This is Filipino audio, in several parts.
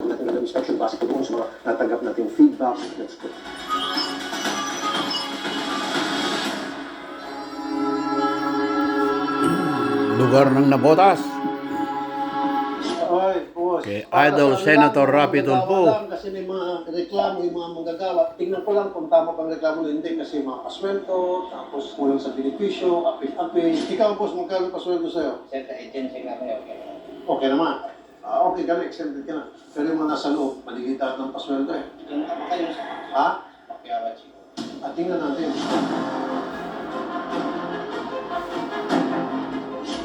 natin ng inspection base po doon sa mga natanggap nating feedback. Let's go. Lugar ng nabotas. Ay, boss. Kay Idol Senator Rapi Tulfo. Kasi may mga reklamo, yung mga manggagawa. Tingnan ko lang kung tama pang reklamo o hindi kasi mga pasweldo, tapos kulang sa benepisyo, apit-apit. Ikaw, boss, magkano pasweldo sa'yo? Sir, agency nga kayo. Okay naman. Okay ka na, exempted ka na. Pero yung mga nasa loob, maligitaat ng pasweldo eh. Yung ano kayo sa Ha? pakiawat siya. At tingnan natin.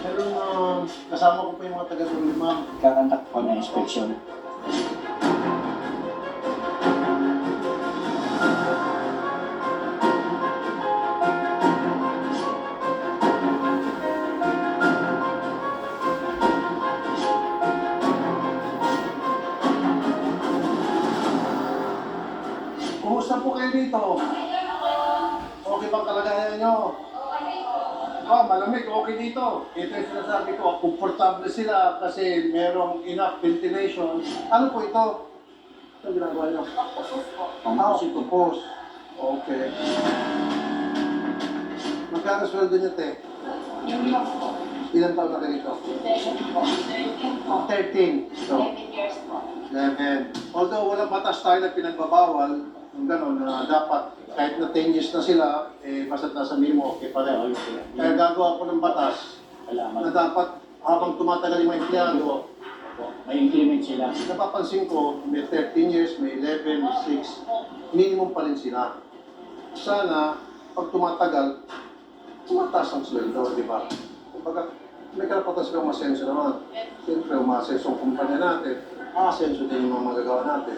Pero kasama ko pa yung mga taga-tuloy, ma'am. Kakantak po ng inspection. Kumusta po kayo dito? Okay bang kalagayan nyo? Malamig, okay dito. Ito yung sinasabi ko, komportable sila kasi merong enough ventilation. Ano po ito? Ito ang ginagawa nyo? Octopus. Okay. Magkano sweldo nyo, te? Ilan taon na kayo dito? 13. So, 11. Although walang batas tayo na pinagbabawal, yung gano'n, na dapat kahit na 10 years na sila, basta nasa minimum, okay pa rin. Kaya gagawa ko ng batas na dapat habang tumatagal yung mga empleyado, May increment sila. napapansin ko, may 13 years, may 11, may 6, minimum pa rin sila. Sana, pag tumatagal, tumataas ang sweldo, di ba? Kumbaga, may karapatan silang masenso naman. Siyempre, umasenso ang kumpanya natin, asenso din yung mga magagawa natin.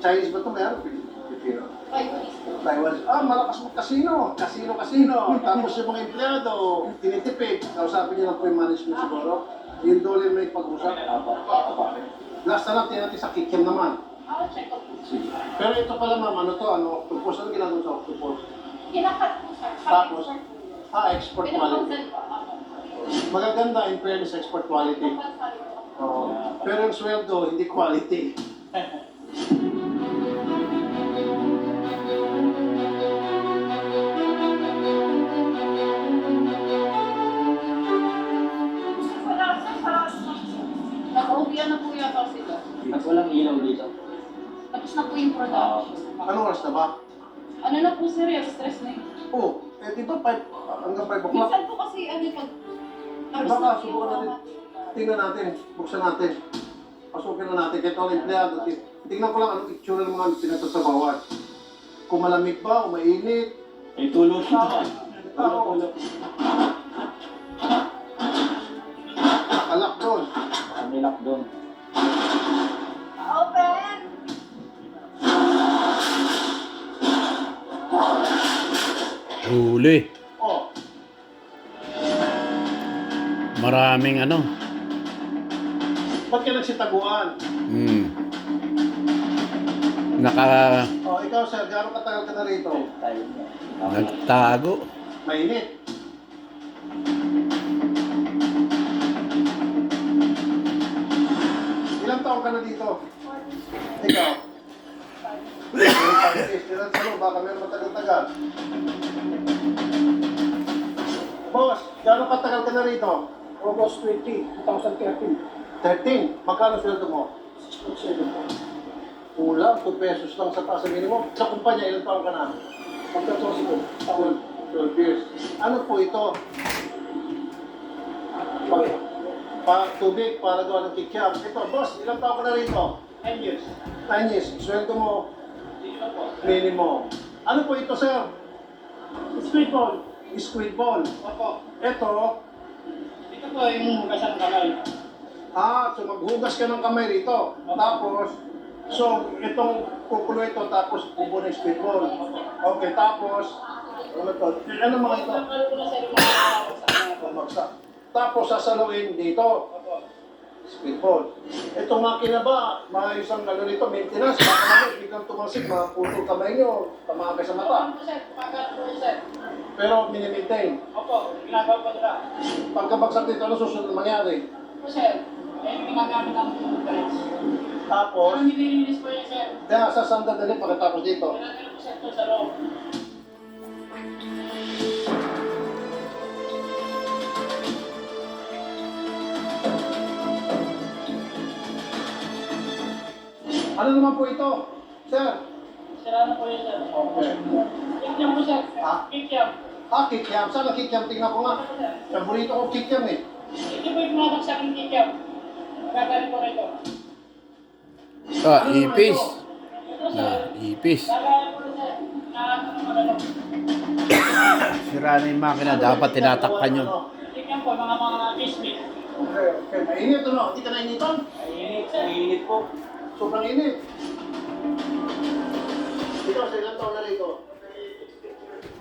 Chinese ba ito? Mayroon? Pilipino? Taiwanese. Malakas mo kasino. Kasino. Tapos yung mga empleyado, tinitipid. Kausapin niyo lang po yung management siguro. Yung dole may pag-usap. Last na lang, tingnan natin sa kikim naman. Pero ito pala ma'am, ano to? Octopus. Ano ginagawa sa octopus? Kinakat po, sir. Tapos, export quality. Magaganda in fairness export quality. Oo. Pero yung sweldo, hindi quality. Wala, sir. Naka-uwian na po yata sila. At walang ilaw dito. Tapos na po yung production. Anong oras na ba? Ano na po, sir? Stress na yun. Di ba hanggang 5 o'clock? Minsan po kasi, pag... Tapos Baka, na po yung subukan natin. mga... Tingnan natin, buksan natin. Pasukin na natin, kahit ako empleyado. Tingnan ko lang anong itsura ng mga pinagsasabawan. Kung malamig ba o mainit. May tulog dito. Tulog. Nakalak doon. May lock doon. Open! Huli. Oh, Maraming ano. ba't ka nagsitaguan? Ikaw sir, gano'ng katagal ka na rito? Tayo. Nagtago. Mainit. Ilang taon ka na dito? Ikaw? Ilan sa loob, baka meron matagal-tagal. Boss, gano'ng katagal ka na rito? August 20, 2013. 13. Magkano sweldo mo? Kulang, 2 pesos lang sa taas sa minimum. Sa kumpanya, ilang taon ka na? Pagkatapos ko, taon. 12 years. Ano po ito? Bakit? Tubig para gawa ng kikiam. Ito, boss, ilang taon ka na rito? 10 years. 9 years. Sweldo mo, Dito po. minimum. Ano po ito, sir? Squid ball. Squid ball. Opo. Ito, Dito po yung hugasan ng kamay. so maghugas ka ng kamay rito. Tapos, so itong kukulo ito, tapos kubo ng squid ball. Okay, tapos, ano to? Ano mga ito? Ano po na sir yung mga sa mga Bumagsak. Tapos sasaluin dito. Squid ball. Itong makina ba, maayos ang ano nito, maintenance, baka naman, biglang tumalsik, maputol kamay nyo, tamaan kayo sa mata. Ano po sir? Pagkat po sir. Pero minimaintain. Opo. Ginagawa po nila. Pagkabagsak dito, ano susunod na mangyari? Po sir. Ginagamit ang toothbrush. Tapos, Pero nililinis po yan, sir. kaya sa sandali pagkatapos dito. Kailangan po, sir, ito sa loob. Ano naman po ito? Sir? Sira na po yan, sir. Okay. Kikiam po, sir. Ha? Kikiam. Kikiam. Saan ang kikiam? Tingnan ko nga. Ano po, sir? Paborito ko kikiam eh. Ito po yung bumabagsak ng kikiam. Gagaling po rito. Ah, ipis. Ito, sir. Ipis. Gagaling po rin, sir. Ano. Sira na yung makina. Dapat tinatakpan yun. Kikiam po, mga biscuit. Okay, okay. Mainit ano? Hindi ka nainitan? Mainit po. Sobrang init. Ikaw, sa ilang taon na rito?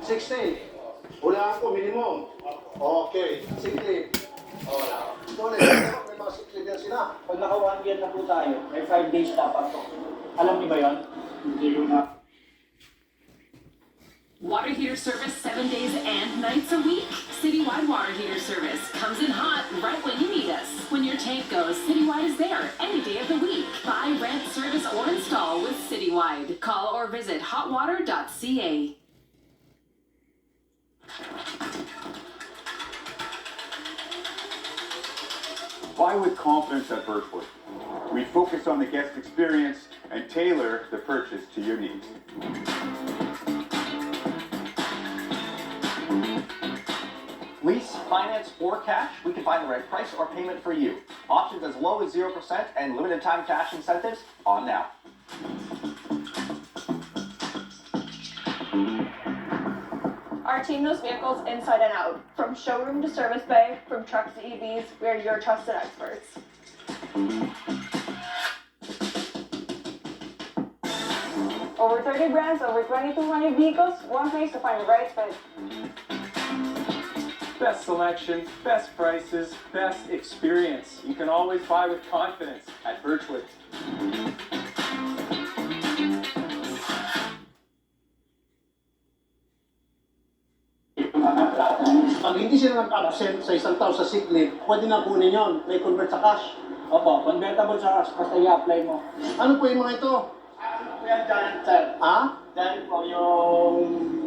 16. Wala ako, minimum. Okay. 16. Wala. Sorry, may mga 16 yan sila. Pag naka 1 year na po tayo, may 5 days dapat to. Alam niyo ba yun? Hindi ko na. Water heater service 7 days and nights a week. Citywide water heater service comes in hot right when you need us. When your tank goes, Citywide is there any day of the week. Buy, rent, service, or install with Citywide. Call or visit hotwater.ca. Buy with confidence at Birchwood. We focus on the guest experience and tailor the purchase to your needs. Lease, finance, or cash, we can find the right price or payment for you. Options as low as 0% and limited time cash incentives on now. Our team knows vehicles inside and out. From showroom to service bay, from trucks to EVs, we are your trusted experts. Over 30 brands, over 2,200 vehicles, one place to find the right fit. Best selection, best prices, best experience. You can always buy with confidence at Birchwood. Pag hindi sila nag-absent sa isang taon sa sick leave, pwede na kunin yon. May convert sa cash. Opo, convertible sa cash, basta i-apply mo. Ano po yung mga ito? Ano po yan, Giant, sir? Ha? Giant po yung...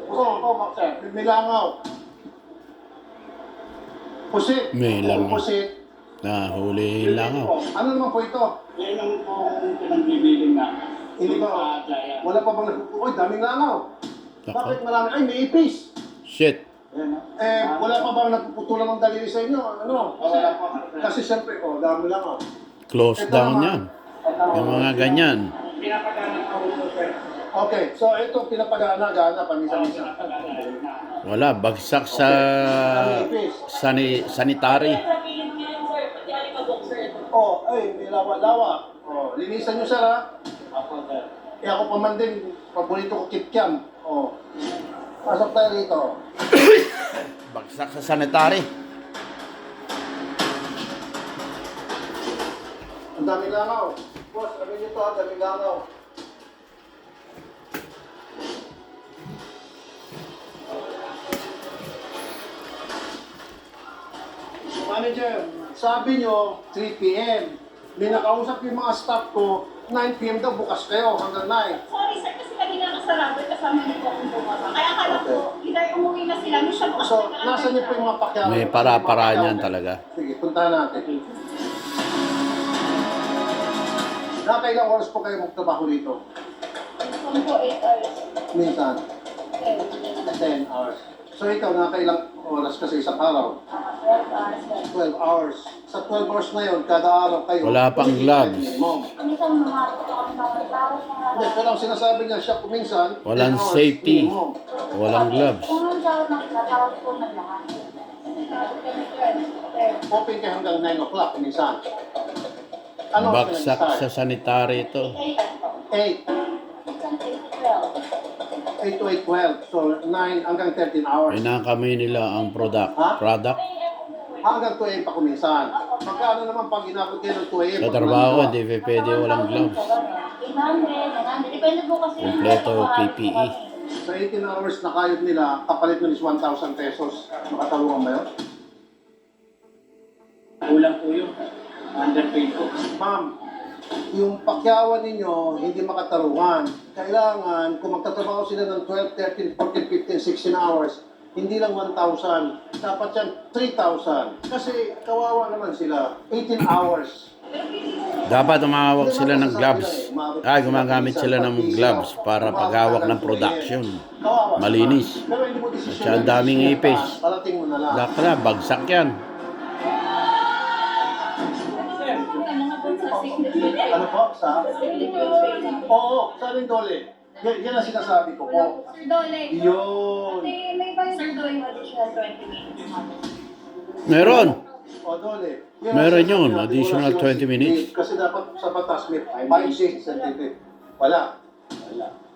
Oo, sir. May langaw. Pusit. May langaw. Pusit. Nahuli lang ako. Ano naman po ito? Yan ang pong pinagbibiling na. Hindi ba? Sa Giant. Wala pa bang nagpupukoy? Daming langaw. Nako. Bakit marami? Ay, may ipis. Shit. Yan, no? Wala pa bang nagpuputulan ng daliri sa inyo? Ano? Wala po. Kasi siyempre, dami lang Close down yan. Yung mga ganyan. Pinapagana ko ito, sir. Okay, so ito pinapagana-gana paminsan-minsan. Wala. Bagsak sa sanitary. Ay, may lawa-lawa. Linisan nyo, sir, ha? Ako, sir. Ako pa man din, paborito ko kitkyam. Pasok tayo dito. Bagsak sa sanitary. Ang daming langaw. Boss, sabi nyo to, daming langaw. Manager, sabi nyo 3 p.m. May nakausap yung mga staff ko, 9 p.m. daw bukas kayo hanggang 9. Sorry sir, kasi kanina kasarado kasama niyo po akong bumaba. Kaya akala ko, hindi umuwi na sila. May siya bukas So, na nasa niyo po yung mga pakyawin? May para-paraan yan talaga. Sige, puntahan natin. Nakailang oras po kayo magtrabaho dito? Kung po 8 hours. Minsan, 10. 10 hours. So ikaw, nakailang oras kasi isang araw? 12 hours. 12 hours. Sa 12 hours na yun, kada araw kayo. Wala pang gloves. Minimum. Minsan mamapot ako ng mga tao. Hindi, pero ang sinasabi niya siya kuminsan, Walang 10 hours safety. minimum. Walang gloves. Kung ang tawag ng tawag po ng lahat. Open kayo hanggang 9 o'clock kuminsan. Ano ang Bagsak sa sanitary ito. 8. 8 to 8, 12. So 9 hanggang 13 hours. Inakamay nila ang product. Product. Hanggang 2 a.m. pa kuminsan. Magkano naman pag inabot kayo ng 2 a.m. Sa trabaho, hindi pwede walang gloves. 800. Depende po kasi. Kompleto PPE. Sa 18 hours na kayod nila, kapalit nun is 1,000 pesos. Makatalungan ba yun? Kulang po yun. Underpaid po. Ma'am, yung pakyawan ninyo hindi makatarungan. Kailangan, kung magtatrabaho sila ng 12, 13, 14, 15, 16 hours, hindi lang 1,000. Dapat yan 3,000. Kasi kawawa naman sila. 18 hours. Dapat umawak sila ng gloves. Ay, gumagamit sila ng gloves para paghawak ng production. Kawawa. Malinis. Pero hindi mo desisyon. Kasi ang daming ipis. Parating mo na lang. Dakla, bagsak yan. Ano po? Sa? Oo, sa Lindole. Yan ang sinasabi ko po. Sir Dole. Yun. May Sir Dole additional 20 minutes. Meron. O, Dole. Meron yun, additional 20 minutes. Kasi dapat sa batas may 5 days certificate. Wala.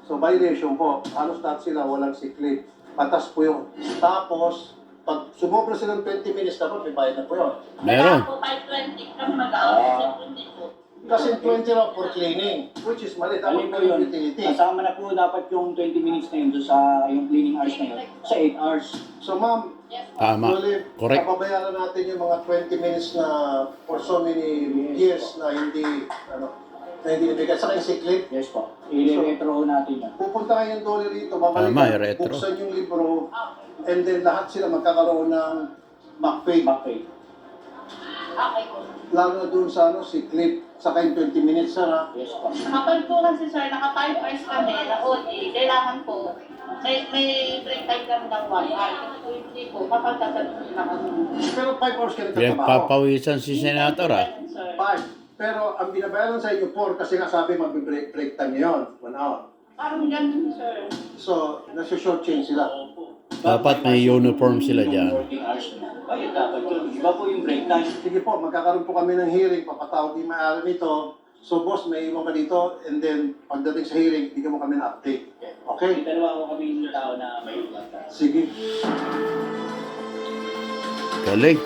So, violation po. Halos lahat sila walang sick leave. Batas po yun. Tapos, pag sumobra sila ng 20 minutes, dapat may bayad na po yun. Meron. Kaya po 5:20 kami mag-out. Kasi 20 raw for cleaning, which is mali. Dapat Alin po may yun? utility. Kasama na po dapat yung 20 minutes na yun doon sa yung cleaning hours na yun. Sa 8 hours. So, ma'am, Tama. Dole, Correct. papabayaran natin yung mga 20 minutes na for so many years na hindi, na hindi nabigay. Saka yung sick leave. Yes po. I-retro natin yan. Pupunta kayo ng Dole rito, Tama, babalikan, retro. buksan yung libro, and then lahat sila magkakaroon ng back pay. Back pay. Okay po. Lalo na dun sa sick leave, saka yung 20 minutes na. Yes po. Kapag po kasi sir, naka-5 hours kami na OT, kailangan po, may break time kami ng 1 hour. Hindi po, kapag tatanong na kami. Pero 5 hours ka rin Yung tatrabaho. papawisan si Senator ah. Sir. 5. Pero ang binabayaran sa inyo 4 kasi nga sabi mag-break time yun, 1 hour. Parang ganun, sir. So, nasa-short change sila. Dapat may uniform sila dyan. 14 hours na. Kaya dapat yun. Iba po yung break time. Sige po, magkakaroon po kami ng hearing, papatawag ni may-ari nito. So boss, may iwan ka dito, and then pagdating sa hearing, bigyan mo kami ng update. Okay? Dalawa ko kami yung tao na may ulat. Sige. Galing.